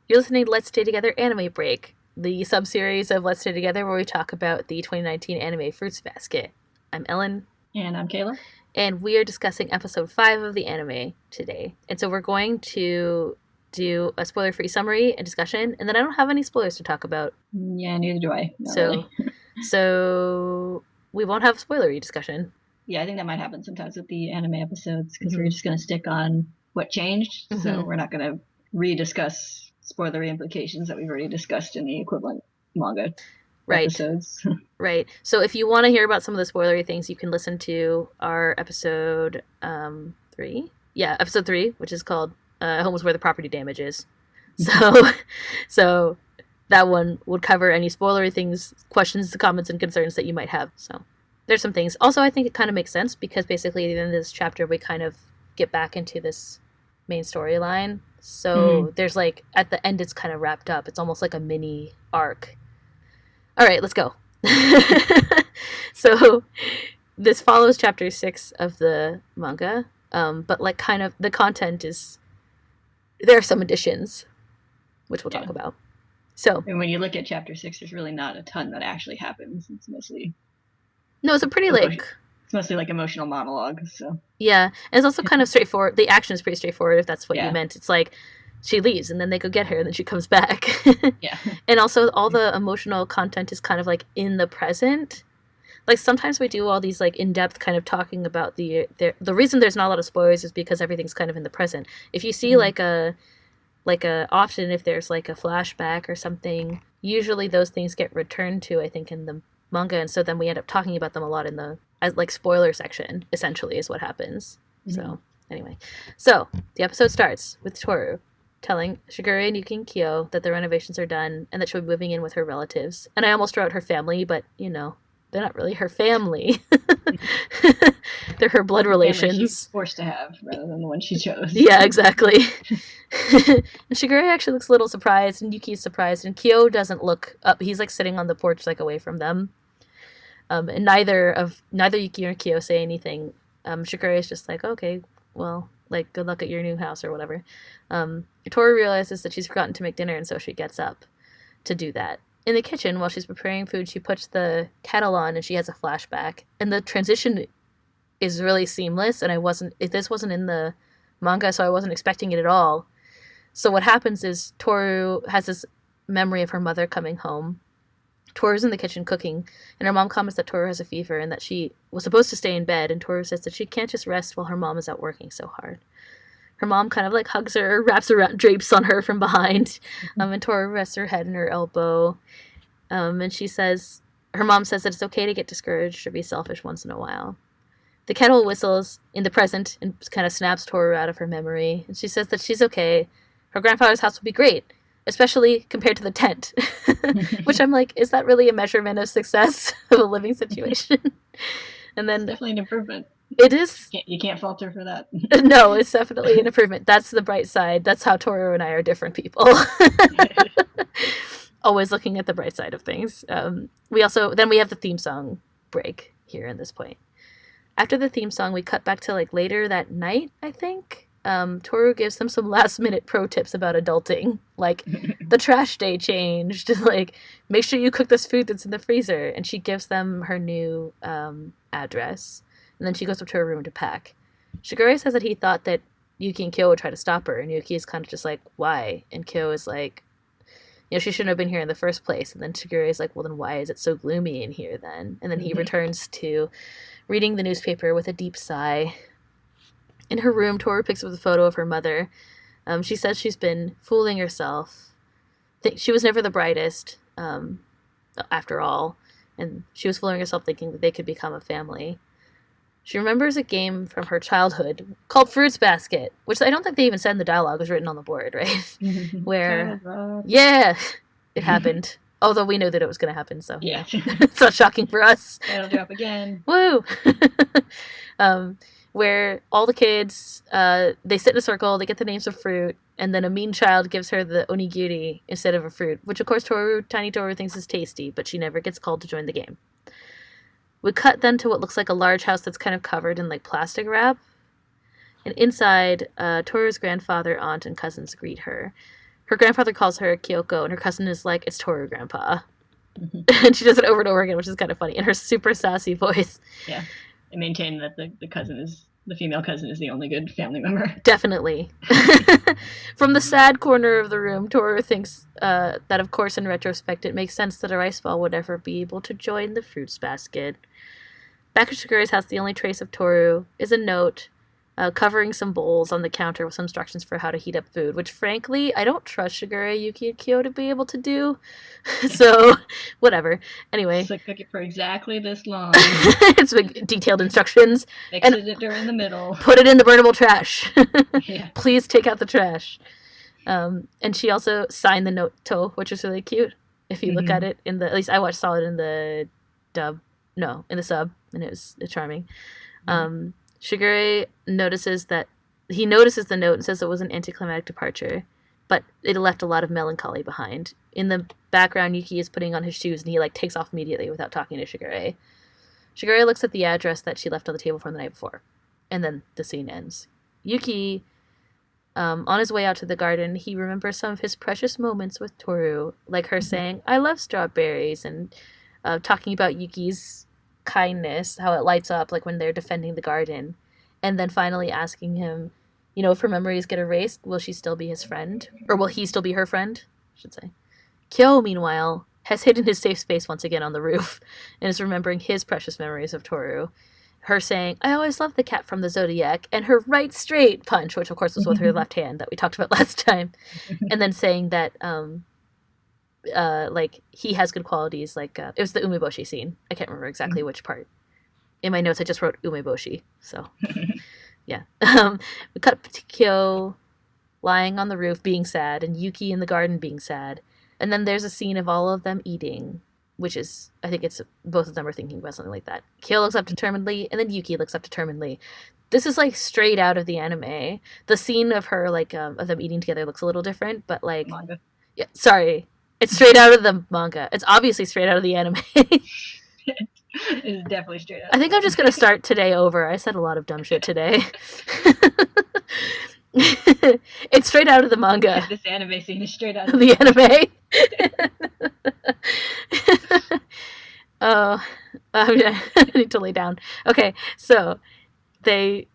You're listening to Let's Stay Together Anime Break, the sub-series of Let's Stay Together where we talk about the 2019 anime Fruits Basket. I'm Ellen. And I'm Kayla. And we are discussing episode 5 of the anime today. And so we're going to do a spoiler-free summary and discussion, and then I don't have any spoilers to talk about. Yeah, neither do I. Not So, really. so we won't have spoilery discussion. Yeah, I think that might happen sometimes with the anime episodes because we're just going to stick on what changed. So we're not going to rediscuss spoilery implications that we've already discussed in the equivalent manga episodes. Right. So if you want to hear about some of the spoilery things, you can listen to our episode 3. Yeah, episode 3, which is called Home is Where the Property Damage Is. So that one would cover any spoilery things, questions, comments, and concerns that you might have. So there's some things. Also, I think it kind of makes sense because basically at the end of this chapter, we kind of get back into this main storyline. So there's like, at the end, it's kind of wrapped up. It's almost like a mini arc. All right, let's go. So this follows chapter 6 of the manga, but like kind of the content is, there are some additions, which we'll talk about. So, and when you look at chapter 6, there's really not a ton that actually happens. It's mostly it's a pretty it's mostly like emotional monologue. So yeah, and it's also kind of straightforward. The action is pretty straightforward, if that's what you meant. It's like she leaves and then they go get her and then she comes back. And also all the emotional content is kind of like in the present. Like sometimes we do all these like in-depth kind of talking about the reason there's not a lot of spoilers is because everything's kind of in the present. If you see often if there's like a flashback or something, usually those things get returned to, I think, in the manga, and so then we end up talking about them a lot in the spoiler section, essentially, is what happens. So anyway, so the episode starts with Tohru telling Shigure and Yuki and Kyo that the renovations are done and that she'll be moving in with her relatives. And I almost wrote her family, but they're not really her family. They're her blood relations. She's forced to have rather than the one she chose. Yeah, exactly. And Shigure actually looks a little surprised, and Yuki's surprised, and Kyo doesn't look up. He's like sitting on the porch, like away from them. And neither Yuki or Kyo say anything. Shigure is just like, okay, well, like, good luck at your new house or whatever. Tohru realizes that she's forgotten to make dinner, and so she gets up to do that. In the kitchen, while she's preparing food, she puts the kettle on and she has a flashback. And the transition is really seamless, and this wasn't in the manga, so I wasn't expecting it at all. So what happens is Tohru has this memory of her mother coming home. Tohru's in the kitchen cooking, and her mom comments that Tohru has a fever and that she was supposed to stay in bed, and Tohru says that she can't just rest while her mom is out working so hard. Her mom kind of like hugs her, wraps around, drapes on her from behind, and Tohru rests her head in her elbow. And her mom says that it's okay to get discouraged or be selfish once in a while. The kettle whistles in the present and kind of snaps Tohru out of her memory. And she says that she's okay. Her grandfather's house will be great, especially compared to the tent. Which I'm like, is that really a measurement of success of a living situation? And then it's definitely an improvement. It is. You can't falter for that. No, it's definitely an improvement. That's the bright side. That's how Tohru and I are different people. Always looking at the bright side of things. We have the theme song break here at this point. After the theme song, we cut back to like later that night, I think. Tohru gives them some last minute pro tips about adulting. Like, the trash day changed. Like, make sure you cook this food that's in the freezer. And she gives them her new address. And then she goes up to her room to pack. Shigure says that he thought that Yuki and Kyo would try to stop her. And Yuki is kind of just like, why? And Kyo is like, she shouldn't have been here in the first place. And then Shigure is like, well, then why is it so gloomy in here then? And then he returns to reading the newspaper with a deep sigh. In her room, Tohru picks up the photo of her mother. She says she's been fooling herself. She was never the brightest, after all. And she was fooling herself thinking that they could become a family. She remembers a game from her childhood called Fruits Basket, which I don't think they even said in the dialogue. It was written on the board, right? Where, it happened. Although we knew that it was going to happen, so yeah. It's not shocking for us. It'll drop again. Woo! Where all the kids, they sit in a circle, they get the names of fruit, and then a mean child gives her the onigiri instead of a fruit, which of course Tiny Tohru thinks is tasty, but she never gets called to join the game. We cut then to what looks like a large house that's kind of covered in like plastic wrap. And inside, Tohru's grandfather, aunt, and cousins greet her. Her grandfather calls her Kyoko, and her cousin is like, "It's Tohru, Grandpa." And she does it over and over again, which is kind of funny, in her super sassy voice. Yeah. I maintain that the female cousin is the only good family member. Definitely. From the sad corner of the room, Tohru thinks that, of course, in retrospect, it makes sense that a rice ball would ever be able to join the fruits basket. Back at Shigure's house, the only trace of Tohru is a note covering some bowls on the counter with some instructions for how to heat up food, which, frankly, I don't trust Shigure, Yuki, and Kyo to be able to do. So, whatever. Anyway. So cook it for exactly this long. It's like detailed instructions. Mix it in the middle. Put it in the burnable trash. Yeah. Please take out the trash. And she also signed the note to, which is really cute. If you look at it in the, at least I saw it in the dub. No, in the sub, and it's charming. Shigure notices the note and says it was an anticlimactic departure, but it left a lot of melancholy behind. In the background, Yuki is putting on his shoes, and he takes off immediately without talking to Shigure. Shigure looks at the address that she left on the table from the night before, and then the scene ends. Yuki, on his way out to the garden, he remembers some of his precious moments with Tohru, like her saying, "I love strawberries," and talking about Yuki's kindness, how it lights up like when they're defending the garden, and then finally asking him, if her memories get erased, will she still be his friend, or will he still be her friend, I should say. Kyo, meanwhile, has hidden his safe space once again on the roof and is remembering his precious memories of Tohru, her saying, "I always loved the cat from the Zodiac," and her right straight punch, which of course was with her left hand that we talked about last time, and then saying that he has good qualities, it was the umeboshi scene. I can't remember exactly which part. In my notes I just wrote umeboshi, so yeah. We cut to Kyo lying on the roof being sad, and Yuki in the garden being sad, and then there's a scene of all of them eating, which is, I think it's both of them are thinking about something like that. Kyo looks up determinedly, and then Yuki looks up determinedly. This is straight out of the anime. The scene of her of them eating together looks a little different, but manga. Yeah, sorry. It's straight out of the manga. It's obviously straight out of the anime. It's definitely straight out. I think I'm just going to start today over. I said a lot of dumb shit today. It's straight out of the manga. This anime scene is straight out of the anime. Oh, I need to lay down. Okay, so they...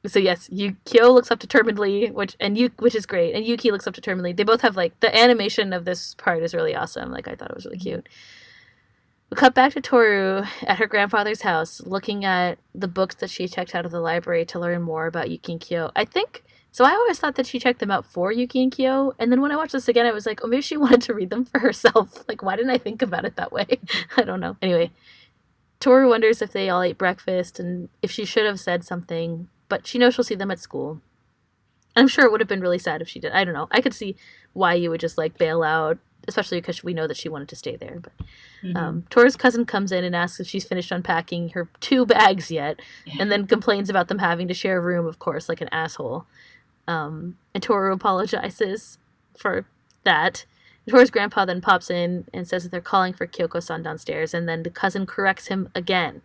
So yes, Kyo looks up determinedly, which is great, and Yuki looks up determinedly. They both have the animation of this part is really awesome. I thought it was really cute. We cut back to Tohru at her grandfather's house, looking at the books that she checked out of the library to learn more about Yuki and Kyo. I always thought that she checked them out for Yuki and Kyo, and then when I watched this again, I was like, oh, maybe she wanted to read them for herself. Why didn't I think about it that way? I don't know. Anyway, Tohru wonders if they all ate breakfast and if she should have said something, but she knows she'll see them at school. I'm sure it would have been really sad if she did. I don't know. I could see why you would just bail out, especially because we know that she wanted to stay there. But Tohru's cousin comes in and asks if she's finished unpacking her 2 bags yet, and then complains about them having to share a room, of course, like an asshole. And Tohru apologizes for that. Tohru's grandpa then pops in and says that they're calling for Kyoko-san downstairs, and then the cousin corrects him again.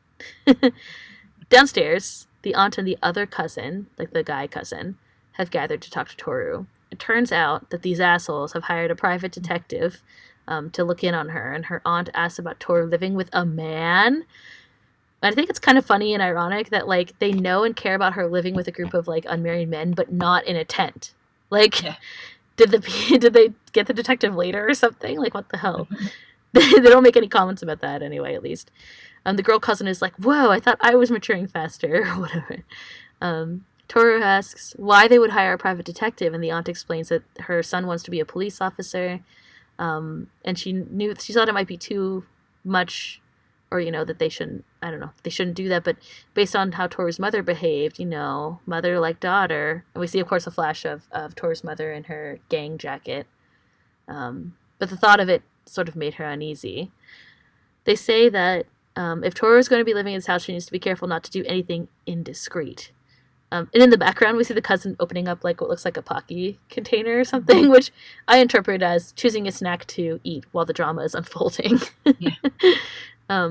Downstairs, the aunt and the other cousin, the guy cousin, have gathered to talk to Tohru. It turns out that these assholes have hired a private detective to look in on her, and her aunt asks about Tohru living with a man. I think it's kind of funny and ironic that they know and care about her living with a group of unmarried men, but not in a tent. Did they get the detective later or something? What the hell? They don't make any comments about that anyway, at least. The girl cousin is like, whoa, I thought I was maturing faster, or whatever. Tohru asks why they would hire a private detective, and the aunt explains that her son wants to be a police officer, and she thought it might be too much, or, that they shouldn't do that, but based on how Tohru's mother behaved, mother like daughter, and we see, of course, a flash of Tohru's mother in her gang jacket, but the thought of it sort of made her uneasy. They say that if Tohru is going to be living in his house, she needs to be careful not to do anything indiscreet. And in the background, we see the cousin opening up what looks like a Pocky container or something, which I interpret as choosing a snack to eat while the drama is unfolding. Yeah.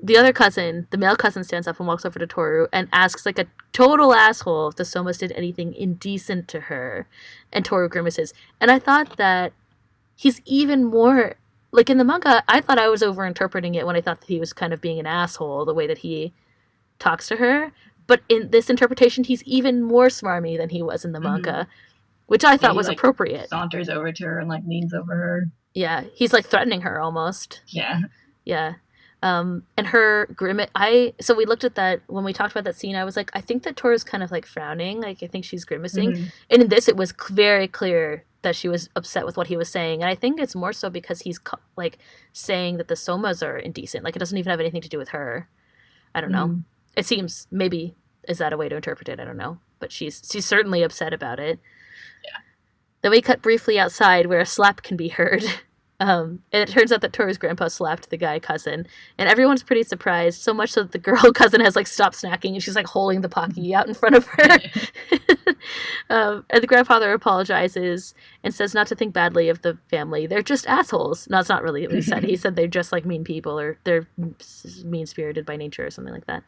the other cousin, the male cousin, stands up and walks over to Tohru and asks like a total asshole if the Somas did anything indecent to her. And Tohru grimaces. And I thought that he's even more... Like, in the manga, I thought I was over-interpreting it when I thought that he was kind of being an asshole, the way that he talks to her. But in this interpretation, he's even more smarmy than he was in the manga, which I thought was like, appropriate. Saunters over to her and, like, leans over her. Yeah, he's, like, threatening her almost. Yeah. Yeah. And her grimace... So we looked at that... When we talked about that scene, I was like, I think that Toru's kind of, like, frowning. Like, I think she's grimacing. And in this, it was very clear that she was upset with what he was saying. And I think it's more so because he's, like, saying that the Somas are indecent. Like, it doesn't even have anything to do with her. I don't know. It seems... Maybe... Is that a way to interpret it? I don't know. But she's certainly upset about it. Yeah. Then we cut briefly outside where a slap can be heard. And it turns out that Toru's grandpa slapped the guy cousin. And everyone's pretty surprised, so much so that the girl cousin has, like, stopped snacking and she's, like, holding the Pocky out in front of her. And the grandfather apologizes and says not to think badly of the family. They're just assholes. No, it's not really what he said. He said they're just, like, mean people, or they're mean-spirited by nature or something like that.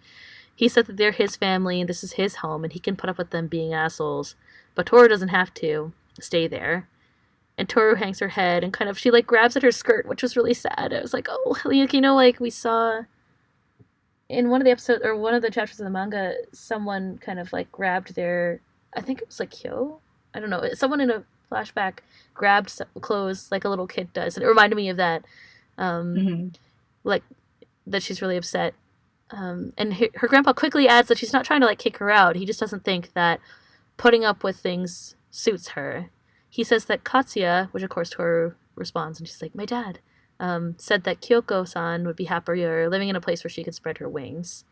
He said that they're his family and this is his home and he can put up with them being assholes. But Tohru doesn't have to stay there. And Tohru hangs her head and kind of, she, like, grabs at her skirt, which was really sad. I was like, oh, you know, like, we saw in one of the episodes, or one of the chapters of the manga, someone kind of, like, grabbed their, I think it was, like, Kyo? I don't know. Someone in a flashback grabbed clothes like a little kid does. And it reminded me of that. Like, that she's really upset. And her grandpa quickly adds that she's not trying to, like, kick her out. He just doesn't think that putting up with things suits her. He says that Katsuya, which of course Tohru responds, and she's like, my dad, said that Kyoko-san would be happier living in a place where she could spread her wings.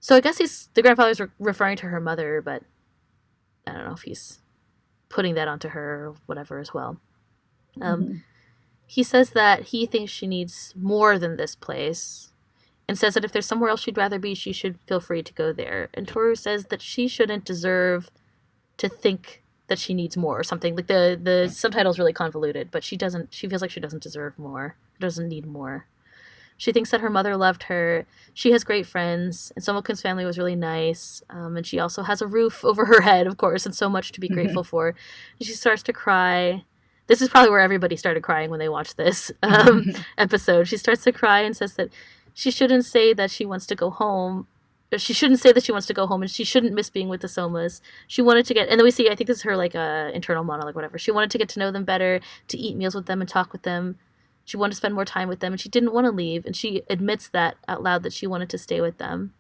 So I guess the grandfather's referring to her mother, but I don't know if he's putting that onto her or whatever as well. He says that he thinks she needs more than this place, and says that if there's somewhere else she'd rather be, she should feel free to go there. And Tohru says that she shouldn't deserve to think that she needs more or something. Like, the subtitle's really convoluted, but she feels like she doesn't deserve more, doesn't need more. She thinks that her mother loved her, she has great friends, and Somokun's family was really nice, and she also has a roof over her head, of course, and so much to be grateful for. And she starts to cry. This is probably where everybody started crying when they watched this episode. She starts to cry and says that she shouldn't say that she wants to go home. She shouldn't say that she wants to go home, and she shouldn't miss being with the Somas. She wanted to get, and then we see, I think this is her, like, internal monologue, whatever. She wanted to get to know them better, to eat meals with them and talk with them. She wanted to spend more time with them, and she didn't want to leave, and she admits that out loud, that she wanted to stay with them.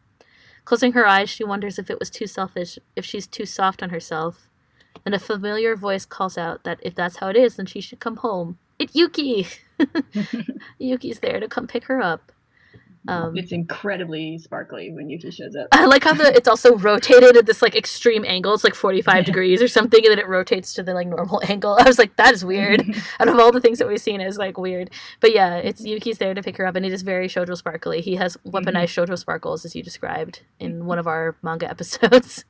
Closing her eyes, she wonders if it was too selfish, if she's too soft on herself. And a familiar voice calls out that if that's how it is, then she should come home. It's Yuki! Yuki's there to come pick her up. It's incredibly sparkly when Yuki shows up. I like how it's also rotated at this, like, extreme angle. It's like 45 degrees or something, and then it rotates to the, like, normal angle. I was like, that is weird. Out of all the things that we've seen, it's, like, weird. But yeah, it's Yuki's there to pick her up, and it is very shoujo sparkly. He has weaponized shoujo sparkles, as you described in one of our manga episodes.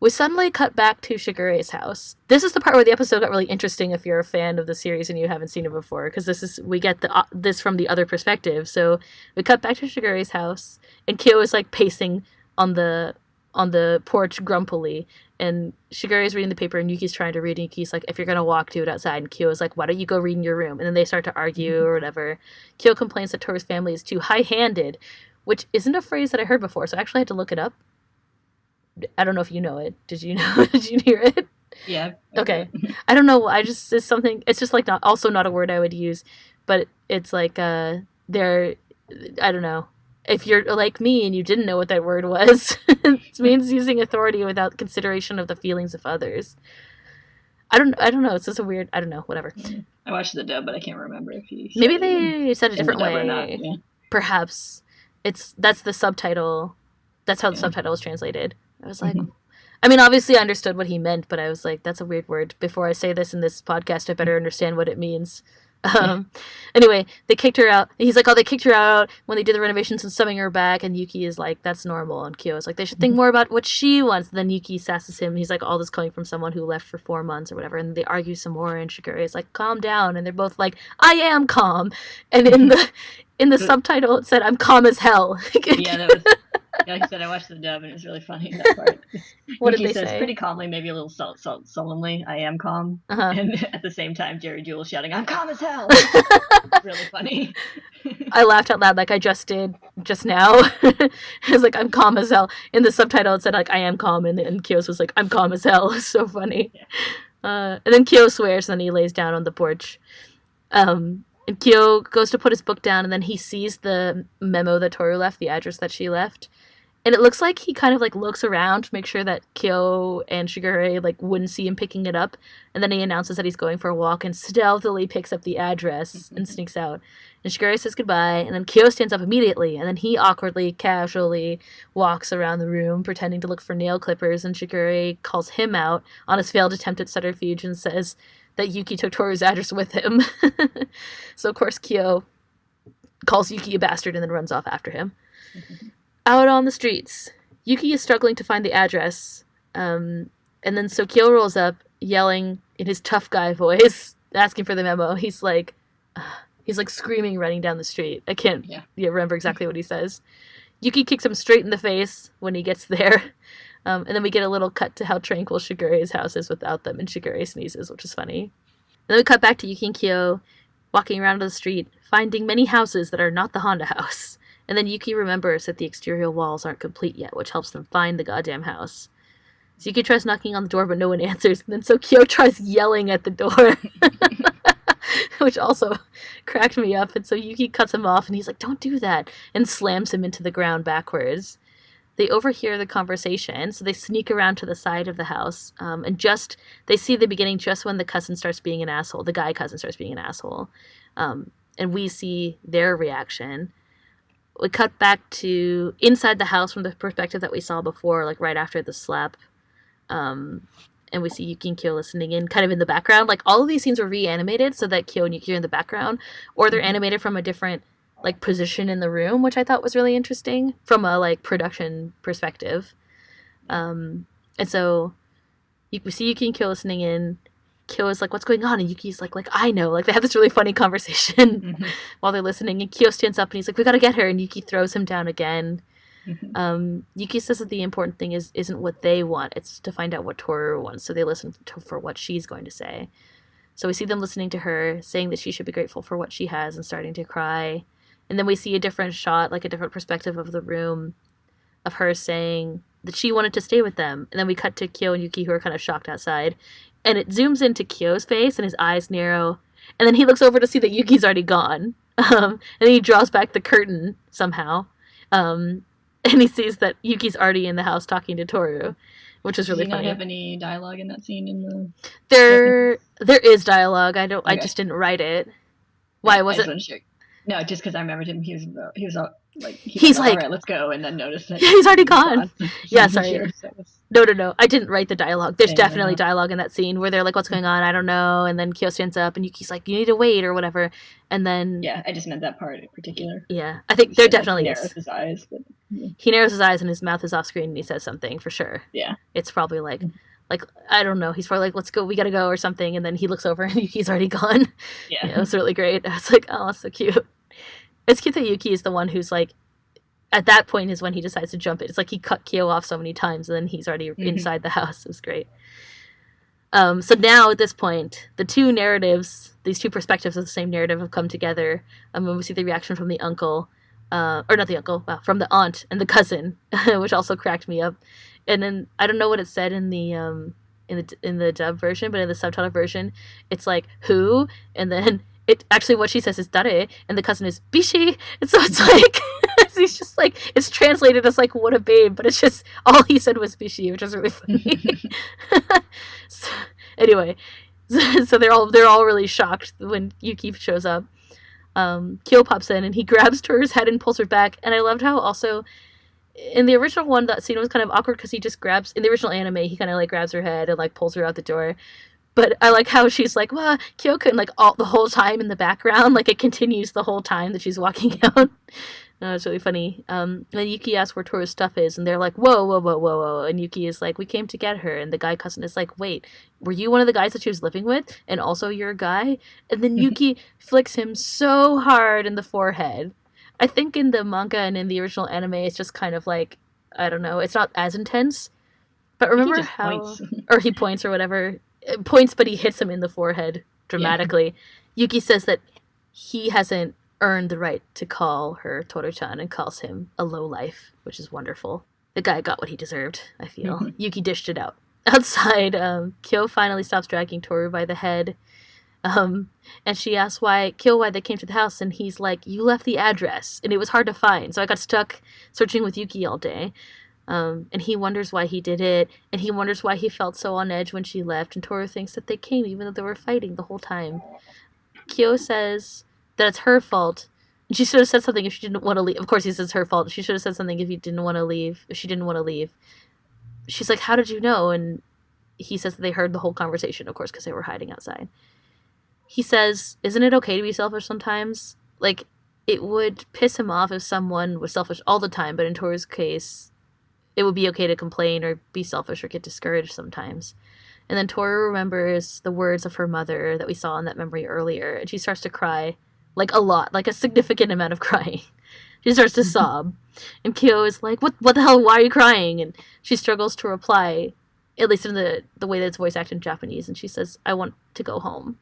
We suddenly cut back to Shigure's house. This is the part where the episode got really interesting if you're a fan of the series and you haven't seen it before, because we get this from the other perspective. So we cut back to Shigure's house, and Kyo is, like, pacing on the porch grumpily, and Shigure is reading the paper, and Yuki's trying to read, and Yuki's like, if you're gonna walk, do it outside. And Kyo is like, why don't you go read in your room? And then they start to argue or whatever. Kyo complains that Toru's family is too high-handed, which isn't a phrase that I heard before, so I actually had to look it up. I don't know if you know it. Did you know? Did you hear it? Yeah. Okay. I don't know. It's just, like, not a word I would use, but it's like, I don't know. If you're like me and you didn't know what that word was, it means using authority without consideration of the feelings of others. I don't know. It's just a weird, I don't know, whatever. I watched the dub, but I can't remember if he maybe they said a different way. Or not. Yeah. Perhaps. That's the subtitle. That's how the subtitle was translated. I was like, I mean, obviously I understood what he meant, but I was like, that's a weird word. Before I say this in this podcast, I better understand what it means. Anyway, they kicked her out. He's like, oh, they kicked her out when they did the renovations and summing her back. And Yuki is like, that's normal. And Kyo is like, they should think more about what she wants. And then Yuki sasses him. And he's like, all this coming from someone who left for 4 months or whatever. And they argue some more. And Shigure is like, calm down. And they're both like, I am calm. And In the subtitle, it said, "I'm calm as hell." Yeah, that was. Like I said, I watched the dub and it was really funny, that part. What Yuki did they says say? pretty calmly, maybe a little sullenly, "I am calm." And at the same time, Jerry Jewell shouting, "I'm calm as hell." Really funny. I laughed out loud like I just did just now. It was like, "I'm calm as hell." In the subtitle, it said like, "I am calm," and Kyo's was like, "I'm calm as hell." It was so funny. Yeah. And then Kyo swears, and then he lays down on the porch. And Kyo goes to put his book down, and then he sees the memo that Tohru left, the address that she left. And it looks like he kind of like looks around to make sure that Kyo and Shigure like wouldn't see him picking it up. And then he announces that he's going for a walk and stealthily picks up the address and sneaks out. And Shigure says goodbye, and then Kyo stands up immediately, and then he awkwardly, casually walks around the room, pretending to look for nail clippers, and Shigure calls him out on his failed attempt at subterfuge and says that Yuki took Toru's address with him. So, of course, Kyo calls Yuki a bastard and then runs off after him. Out on the streets, Yuki is struggling to find the address, and then so Kyo rolls up, yelling in his tough guy voice, asking for the memo. He's like screaming, running down the street. I can't remember exactly what he says. Yuki kicks him straight in the face when he gets there, and then we get a little cut to how tranquil Shigure's house is without them, and Shigure sneezes, which is funny. And then we cut back to Yuki and Kyo walking around the street, finding many houses that are not the Honda house. And then Yuki remembers that the exterior walls aren't complete yet, which helps them find the goddamn house. So Yuki tries knocking on the door, but no one answers. And then so Kyo tries yelling at the door, which also cracked me up. And so Yuki cuts him off, and he's like, "Don't do that," and slams him into the ground backwards. They overhear the conversation, so they sneak around to the side of the house, and they see the beginning just when the cousin starts being an asshole. The guy cousin starts being an asshole. And we see their reaction. We cut back to inside the house from the perspective that we saw before, like right after the slap. And we see Yuki and Kyo listening in, kind of in the background. Like, all of these scenes were reanimated so that Kyo and Yuki are in the background, or they're animated from a different, like, position in the room, which I thought was really interesting from a, like, production perspective. And so we see Yuki and Kyo listening in. Kyo is like, "What's going on?" And Yuki's like, "I know." Like, they have this really funny conversation while they're listening. And Kyo stands up and he's like, "We gotta get her." And Yuki throws him down again. Yuki says that the important thing isn't what they want, it's to find out what Tohru wants. So they listen for what she's going to say. So we see them listening to her, saying that she should be grateful for what she has, and starting to cry. And then we see a different shot, like a different perspective of the room, of her saying that she wanted to stay with them. And then we cut to Kyo and Yuki, who are kind of shocked outside. And it zooms into Kyo's face, and his eyes narrow. And then he looks over to see that Yuki's already gone. And then he draws back the curtain somehow. And he sees that Yuki's already in the house talking to Tohru, which is really funny. Does he not have any dialogue in that scene? There is dialogue. I just didn't write it. Why was it? No, just because I remembered him. He's like, "All right, let's go," and then noticed that he's already gone. Yeah, sorry. Sure, No. I didn't write the dialogue. There's definitely dialogue in that scene where they're like, "What's going on? I don't know." And then Kyo stands up, and Yuki's like, "You need to wait," or whatever. And then I just meant that part in particular. Yeah, I think there definitely he is. narrows his eyes, but he narrows his eyes, and his mouth is off screen, and he says something for sure. Yeah, it's probably like I don't know. He's probably like, "Let's go. We gotta go," or something. And then he looks over, and Yuki's already gone. Yeah, it was really great. I was like, "Oh, that's so cute." It's cute that Yuki is the one who's like, at that point is when he decides to jump it. It's like he cut Kyo off so many times, and then he's already inside the house. It was great. So now at this point, the two narratives, these two perspectives of the same narrative have come together. When we see the reaction from the uncle, or not the uncle, from the aunt and the cousin, which also cracked me up. And then I don't know what it said in the dub version, but in the subtitle version, it's like "who," and then what she says is "dare," and the cousin is "bishi," and so it's like he's just like, it's translated as like "what a babe," but it's just all he said was "bishi," which is really funny. So, anyway, so they're all really shocked when Yuki shows up. Kyo pops in and he grabs Toru's head and pulls her back, and I loved how also in the original one that scene was kind of awkward because he just grabs, in the original anime, he kind of like grabs her head and like pulls her out the door. But I like how she's like, "Well, Kyoka," and like all the whole time in the background, like it continues the whole time that she's walking out. It's really funny. And then Yuki asks where Toru's stuff is, and they're like, whoa. And Yuki is like, "We came to get her." And the guy cousin is like, "Wait, were you one of the guys that she was living with? And also you're a guy?" And then Yuki flicks him so hard in the forehead. I think in the manga and in the original anime, it's just kind of like, I don't know, it's not as intense. But remember how, points. or he points or whatever, points, but he hits him in the forehead dramatically. Yeah. Yuki says that he hasn't earned the right to call her Tohru-chan and calls him a lowlife, which is wonderful. The guy got what he deserved, I feel. Yuki dished it out. Outside, Kyo finally stops dragging Tohru by the head. And she asks Kyo why they came to the house, and he's like, you left the address, and it was hard to find, so I got stuck searching with Yuki all day. And he wonders why he did it, and he wonders why he felt so on edge when she left, and Tohru thinks that they came even though they were fighting the whole time. Kyo says that it's her fault, and she should have said something if she didn't want to leave. Of course he says it's her fault. She should have said something if she didn't want to leave. She's like, how did you know? And he says that they heard the whole conversation, of course, because they were hiding outside. He says, isn't it okay to be selfish sometimes? Like, it would piss him off if someone was selfish all the time, but in Toru's case, it would be okay to complain or be selfish or get discouraged sometimes. And then Tohru remembers the words of her mother that we saw in that memory earlier, and she starts to cry, like a lot, like a significant amount of crying. She starts to sob, and Kyo is like, what the hell, why are you crying? And she struggles to reply, at least in the way that it's voice acted in Japanese, and she says, I want to go home.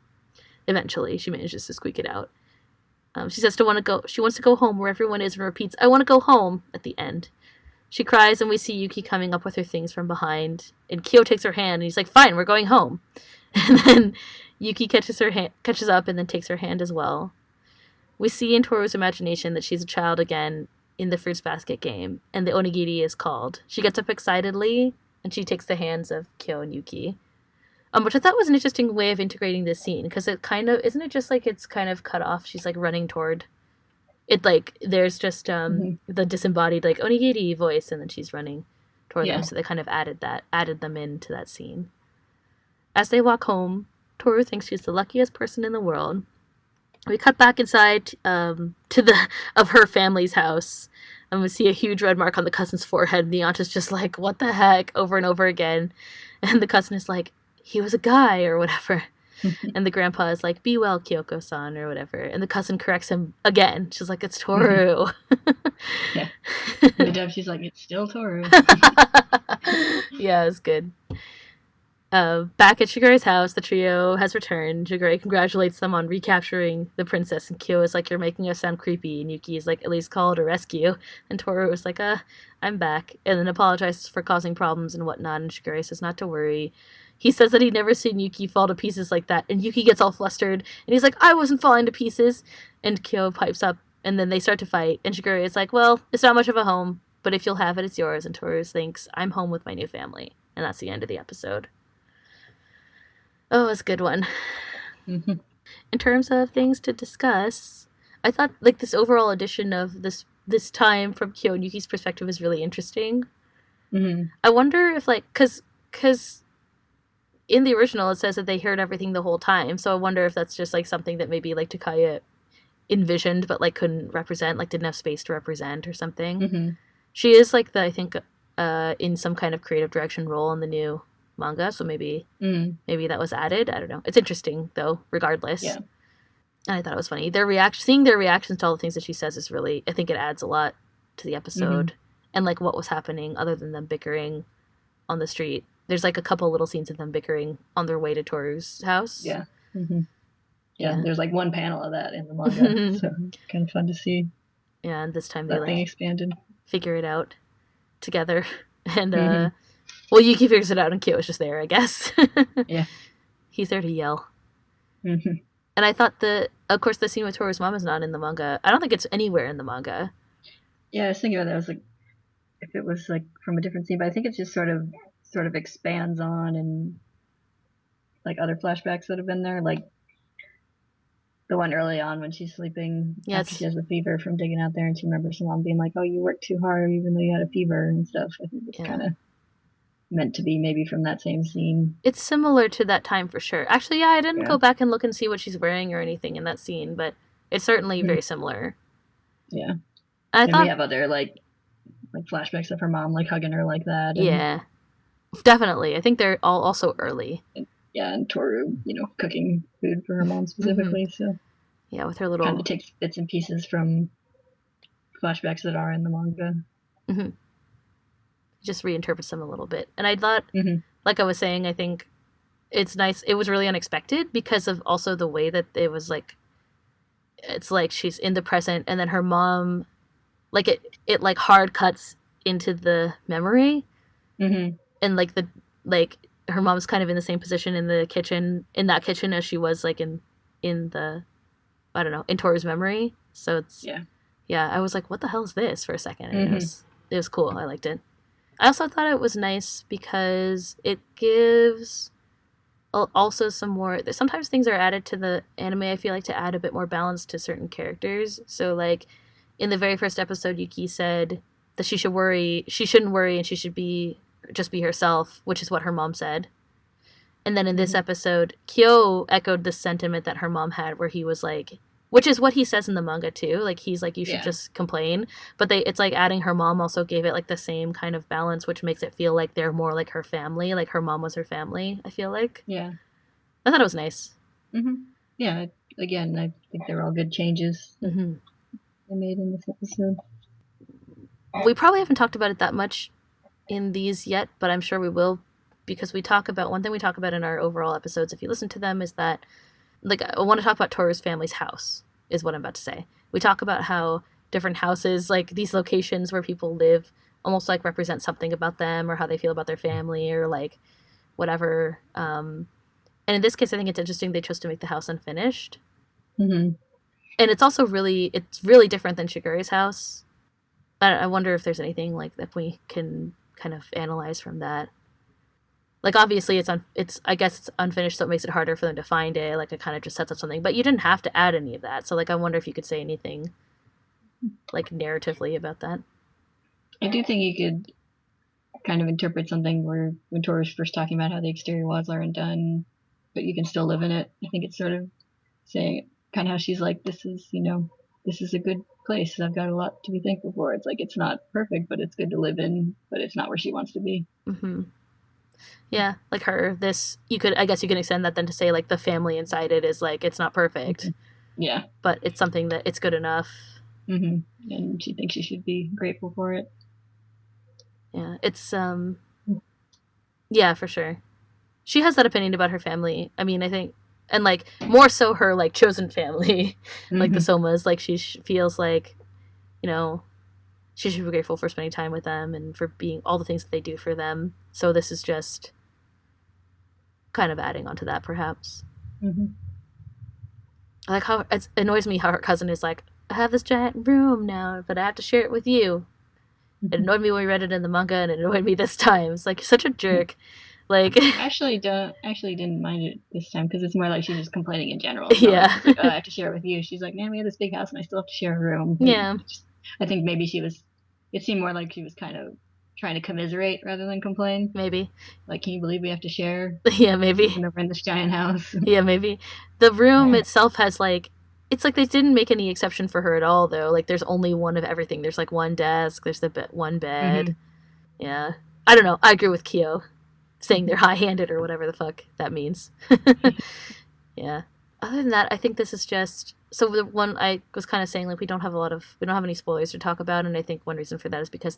Eventually, she manages to squeak it out. She says she wants to go home where everyone is, and repeats, I want to go home, at the end. She cries, and we see Yuki coming up with her things from behind. And Kyo takes her hand, and he's like, fine, we're going home. And then Yuki catches up and then takes her hand as well. We see in Toru's imagination that she's a child again in the fruits basket game, and the onigiri is called. She gets up excitedly, and she takes the hands of Kyo and Yuki. Which I thought was an interesting way of integrating this scene, because it kind of, isn't it just like it's kind of cut off? She's like running toward it, like there's just the disembodied like onigiri voice, and then she's running toward them, so they kind of added them into that scene. As they walk home, Tohru thinks she's the luckiest person in the world. We cut back inside to her family's house, and we see a huge red mark on the cousin's forehead, and the aunt is just like, what the heck, over and over again, and the cousin is like, he was a guy or whatever. And the grandpa is like, be well, Kyoko-san, or whatever. And the cousin corrects him again. She's like, it's Tohru. Yeah. And the she's like, it's still Tohru. Yeah, it's good. Back at Shigure's house, the trio has returned. Shigure congratulates them on recapturing the princess, and Kyo is like, you're making us sound creepy. And Yuki is like, at least call it a rescue. And Tohru is like, I'm back. And then apologizes for causing problems and whatnot. And Shigure says not to worry. He says that he'd never seen Yuki fall to pieces like that, and Yuki gets all flustered, and he's like, I wasn't falling to pieces, and Kyo pipes up, and then they start to fight, and Shigure is like, well, it's not much of a home, but if you'll have it, it's yours, and Tohru thinks, I'm home with my new family, and that's the end of the episode. Oh, it's a good one. In terms of things to discuss, I thought, like, this overall edition of this time from Kyo and Yuki's perspective is really interesting. I wonder if, like, because in the original, it says that they heard everything the whole time, so I wonder if that's just, like, something that maybe, like, Takaya envisioned but, like, couldn't represent, like, didn't have space to represent or something. She is, like, I think, in some kind of creative direction role in the new manga, so maybe that was added. I don't know. It's interesting, though, regardless. Yeah. And I thought it was funny. Seeing their reactions to all the things that she says is really, I think it adds a lot to the episode. And, like, what was happening other than them bickering on the street. There's, like, a couple little scenes of them bickering on their way to Toru's house. Yeah. Yeah, there's, like, one panel of that in the manga, so kind of fun to see. Yeah, and this time they, like, expanded. Figure it out together. And, well, Yuki figures it out, and Kyo is just there, I guess. Yeah. He's there to yell. And I thought of course, the scene with Toru's mom is not in the manga. I don't think it's anywhere in the manga. Yeah, I was thinking about that. I was like, if it was, like, from a different scene, but I think it just sort of expands on, and, like, other flashbacks that have been there, like the one early on when she's sleeping after she has a fever from digging out there, and she remembers her mom being like, oh, you worked too hard even though you had a fever and stuff. I think it's kind of meant to be maybe from that same scene. It's similar to that time for sure. Actually, I didn't go back and look and see what she's wearing or anything in that scene, but it's certainly very similar. Yeah. And we have other like flashbacks of her mom like hugging her like that. Yeah. Definitely. I think they're all also early. And Tohru, cooking food for her mom specifically. So yeah, with her little kind of takes bits and pieces from flashbacks that are in the manga. Mm-hmm. Just reinterprets them a little bit. And I thought, mm-hmm. like I was saying, I think it's nice. It was really unexpected because of also the way that it was like, it's like she's in the present and then her mom, like it like hard cuts into the memory. Mm-hmm. And like her mom's kind of in the same position in that kitchen as she was like in the, I don't know, in Tohru's memory. So it's, yeah, I was like, what the hell is this for a second? And it was cool. I liked it. I also thought it was nice because it gives also some more, sometimes things are added to the anime, I feel like, to add a bit more balance to certain characters. So like in the very first episode, Yuki said that she shouldn't worry and she should just be herself, which is what her mom said. And then in this episode, Kyo echoed the sentiment that her mom had, where he was like, which is what he says in the manga too. Like he's like, you should just complain. But it's like adding her mom also gave it like the same kind of balance, which makes it feel like they're more like her family. Like her mom was her family, I feel like. Yeah. I thought it was nice. Mm-hmm. Yeah. Again, I think they're all good changes that they made in this episode. We probably haven't talked about it that much in these yet, but I'm sure we will, because one thing we talk about in our overall episodes, if you listen to them, is that, like, I want to talk about Tohru's family's house, is what I'm about to say. We talk about how different houses, like these locations where people live, almost like represent something about them or how they feel about their family or like whatever. And in this case, I think it's interesting they chose to make the house unfinished. Mm-hmm. And it's also really different than Shigure's house. I wonder if there's anything like that we can kind of analyze from that. Like obviously I guess it's unfinished, so it makes it harder for them to find it. Like it kind of just sets up something, but you didn't have to add any of that. So like I wonder if you could say anything like narratively about that. I do think you could kind of interpret something where when Tohru's first talking about how the exterior walls aren't done, but you can still live in it. I think it's sort of saying kind of how she's like, this is a good place. I've got a lot to be thankful for. It's like, it's not perfect, but it's good to live in, but it's not where she wants to be. Mm-hmm. Yeah, like I guess you can extend that then to say like the family inside it is like, it's not perfect. Mm-hmm. Yeah. But it's something that it's good enough. Mm-hmm. And she thinks she should be grateful for it. Yeah, it's, yeah, for sure. She has that opinion about her family. I mean, I think, and like more so her like chosen family, like the Somas, like she feels like, you know, she should be grateful for spending time with them and for being all the things that they do for them. So this is just kind of adding on to that, perhaps. Mm-hmm. Like how it annoys me how her cousin is like, I have this giant room now, but I have to share it with you. It annoyed me when we read it in the manga, and it annoyed me this time. It's like, such a jerk. Like, actually didn't mind it this time because it's more like she's just complaining in general. Yeah. It's like, oh, I have to share it with you. She's like, man, we have this big house and I still have to share a room. Yeah. I think maybe it seemed more like she was kind of trying to commiserate rather than complain. Maybe. Like, can you believe we have to share? Yeah, maybe. Over in this giant house. Yeah, maybe. The room itself has like, it's like they didn't make any exception for her at all, though. Like, there's only one of everything. There's like one desk. There's one bed. Mm-hmm. Yeah. I don't know. I agree with Kyo saying they're high-handed or whatever the fuck that means. Yeah. Other than that, I think this is just, so the one I was kind of saying, like, we don't have any spoilers to talk about, and I think one reason for that is because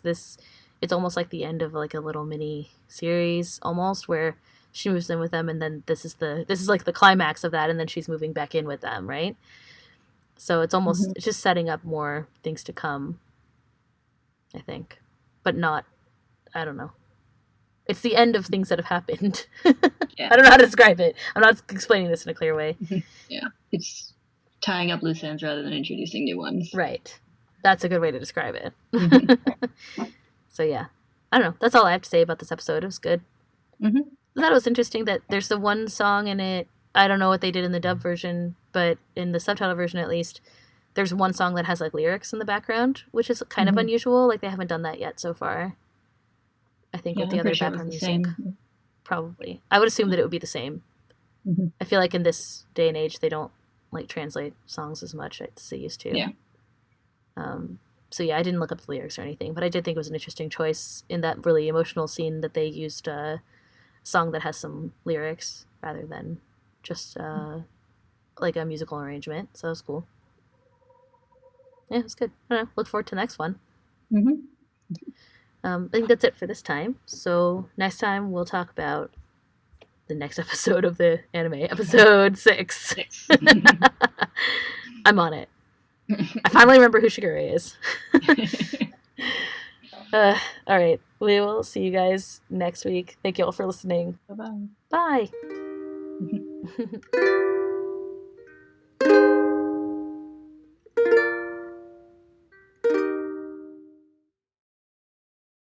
it's almost like the end of like a little mini series almost, where she moves in with them, and then this is like the climax of that, and then she's moving back in with them, right? So it's almost it's just setting up more things to come, I think, but not, I don't know. It's the end of things that have happened. Yeah. I don't know how to describe it. I'm not explaining this in a clear way. Yeah. It's tying up loose ends rather than introducing new ones. Right. That's a good way to describe it. So yeah. I don't know. That's all I have to say about this episode. It was good. I thought it was interesting that there's the one song in it. I don't know what they did in the dub version, but in the subtitle version at least, there's one song that has like lyrics in the background, which is kind of unusual. Like they haven't done that yet so far. I think with the other background music. Probably. I would assume that it would be the same. I feel like in this day and age, they don't like translate songs as much as they used to. Yeah. So yeah, I didn't look up the lyrics or anything, but I did think it was an interesting choice in that really emotional scene that they used a song that has some lyrics rather than just like a musical arrangement. So that was cool. Yeah, it's good. I don't know. Look forward to the next one. Mm-hmm. I think that's it for this time. So next time we'll talk about the next episode of the anime, episode 6. I'm on it. I finally remember who Shigure is. All right. We will see you guys next week. Thank you all for listening. Bye-bye. Bye.